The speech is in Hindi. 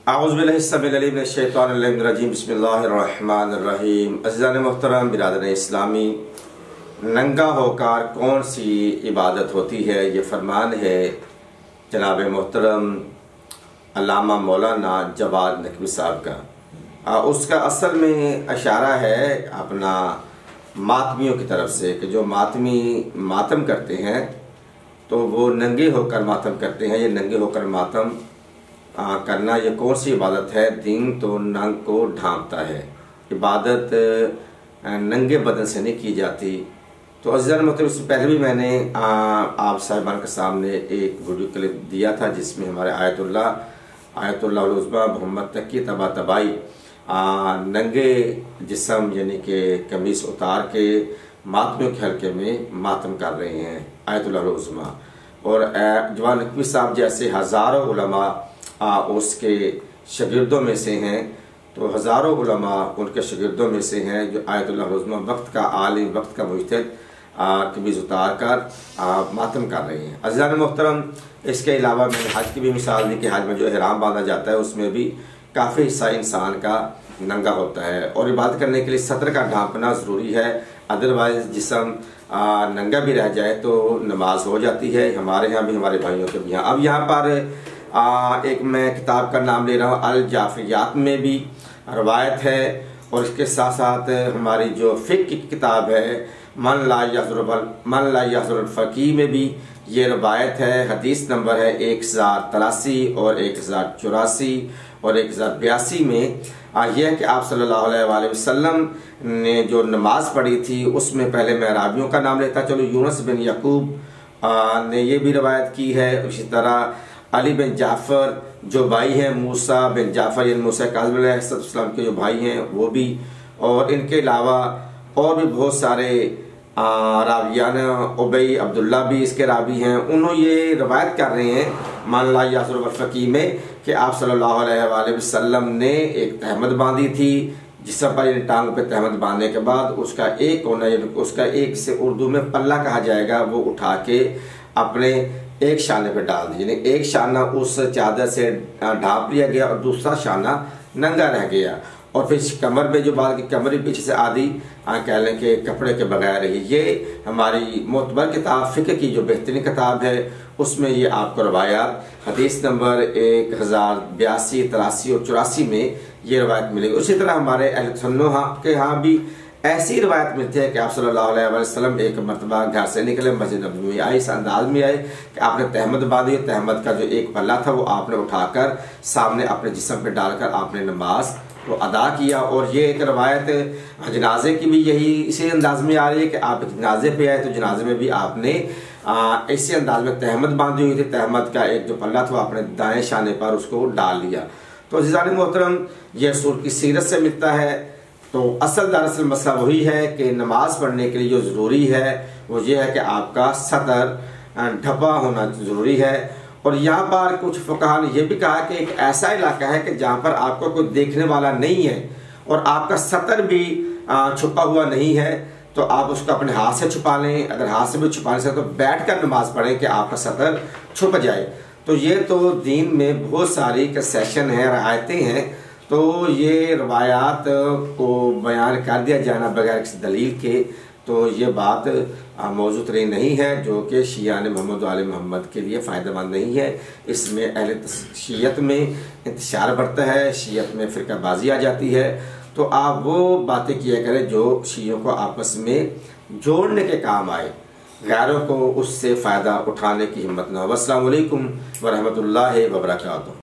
आऊज़ुबिल्लाहिस्समीअल-अलीम बिस्मिल्लाहिर्रहमानिर्रहीम। अज़ीज़ान मोहतरम बिरादर इस्लामी, नंगा होकर कौन सी इबादत होती है, ये फरमान है जनाब मोहतरम अल्लामा मौलाना जवाद नकवी साहब का। उसका असल में इशारा है अपना मातमियों की तरफ से कि जो मातमी मातम करते हैं तो वो नंगे होकर मातम करते हैं। ये नंगे होकर मातम करना ये कौन सी इबादत है? दीन तो नंग को ढांपता है, इबादत नंगे बदन से नहीं की जाती। तो अज़ीज़ान मतलब इससे पहले भी मैंने आप साहिबान के सामने एक वीडियो क्लिप दिया था जिसमें हमारे आयतुल्लाह उज़्मा मोहम्मद तकी तबा तबाई नंगे जिस्म यानी कि कमीज़ उतार के मातमियों के हल्के में मातम कर रहे हैं आयतुल्लाह उज़्मा। और जवाद नकवी साहब जैसे हज़ारों उलमा उसके शागिर्दों में से हैं, तो हज़ारों उलमा उनके शागिर्दों में से हैं जो आयतुल्लाह उज़्मा वक्त का आलिम, वक्त का मुजतहिद कमीज़ उतार कर मातम कर रहे हैं। अज़ीज़ान मोहतरम, इसके अलावा मैंने हज की भी मिसाल दी कि हज में जो एहराम बांधा जाता है उसमें भी काफ़ी हिस्सा इंसान का नंगा होता है और इबादत करने के लिए सतर का ढांपना ज़रूरी है। अदरवाइज़ जिस्म नंगा भी रह जाए तो नमाज हो जाती है। हमारे यहाँ भी, हमारे भाइयों के भी यहाँ। अब यहाँ पर एक मैं किताब का नाम ले रहा हूँ, अल जाफियात में भी रवायत है और इसके साथ साथ हमारी जो फ़िक़्ह की किताब है मन ला यहज़ुरुल फ़क़ीह में भी ये रवायत है। हदीस नंबर है 1083 और 1084 और 1082 में यह है कि आप सल्लल्लाहु अलैहि वसल्लम ने जो नमाज पढ़ी थी उसमें पहले मैं अराबियों का नाम लेता चलो। यूनुस बिन यकूब ने ये भी रवायत की है। इसी तरह अली बिन जाफ़र जो भाई हैं, मूसा बिन जाफ़र यानी मूसा काज़िम अलैहिस्सलाम के जो भाई हैं वो भी, और इनके अलावा और भी बहुत सारे रावियान, उबई अब्दुल्ला भी इसके रावी हैं। उन्होंने ये रवायत कर रहे हैं मन ला यहज़ुरुल फ़क़ीह में कि आप सल्लल्लाहु अलैहि वसल्लम ने एक तहमद बांधी थी, जिस पर टांग पे तहमद बांधने के बाद उसका एक कोना, उसका एक से उर्दू में पल्ला कहा जाएगा, वो उठा के अपने एक शाने पे डाल दी। यानी एक शाना उस चादर से ढांप लिया गया और दूसरा शाना नंगा रह गया। और फिर कमर पे जो बाल की कमर पीछे से आधी कह लें कि कपड़े के बगैर रही। ये हमारी मोतबर किताब फ़िक़्ह की जो बेहतरीन किताब है उसमें ये आपको रवायात हदीस नंबर 1082, 83 और 84 में ये रवायत मिलेगी। उसी तरह हमारे अहले सुन्नत के यहाँ भी ऐसी रवायत मिलती है कि आप सल्लल्लाहु अलैहि वसल्लम एक मरतबा घर से निकले, मस्जिद नबवी में आए, इस अंदाज में आए कि आपने तहमद बांधी। तहमद का जो एक पल्ला था वो आपने उठाकर सामने अपने जिस्म पे डालकर आपने नमाज को अदा किया। और ये एक रवायत जनाजे की भी यही इसी अंदाज में आ रही है कि आप जनाजे पे आए तो जनाजे में भी आपने इसी अंदाज में तहमद बांधी हुई थी। तहमद का एक जो पल्ला था अपने दाएं शाने पर उसको डाल लिया। तो अज़ीज़ान मोहतरम, यह रसूल की सीरत से मिलता है। तो दरअसल मसला वही है कि नमाज पढ़ने के लिए जो ज़रूरी है वो ये है कि आपका सतर ढपा होना ज़रूरी है। और यहाँ पर कुछ फ़ुक़हा ने यह भी कहा कि एक ऐसा इलाका है कि जहाँ पर आपको कोई देखने वाला नहीं है और आपका सतर भी छुपा हुआ नहीं है, तो आप उसको अपने हाथ से छुपा लें। अगर हाथ से भी छुपाने से तो बैठ कर नमाज पढ़ें कि आपका सतर छुप जाए। तो ये तो दीन में बहुत सारी कंसेशन है, रियायतें हैं। तो ये रवायात को बयान कर दिया जाना बगैर किसी दलील के, तो ये बात मौजूद रही नहीं है जो कि शियान मोहम्मद आले मोहम्मद के लिए फ़ायदेमंद नहीं है। इसमें अहले शीयत में इंतशार बढ़ता है, शीयत में फ़िरकाबाजी आ जाती है। तो आप वो बातें किया करें जो शियों को आपस में जोड़ने के काम आए, गैरों को उससे फ़ायदा उठाने की हिम्मत न हो। अस्सलामु अलैकुम व रहमतुल्लाहि व बरकातुहू।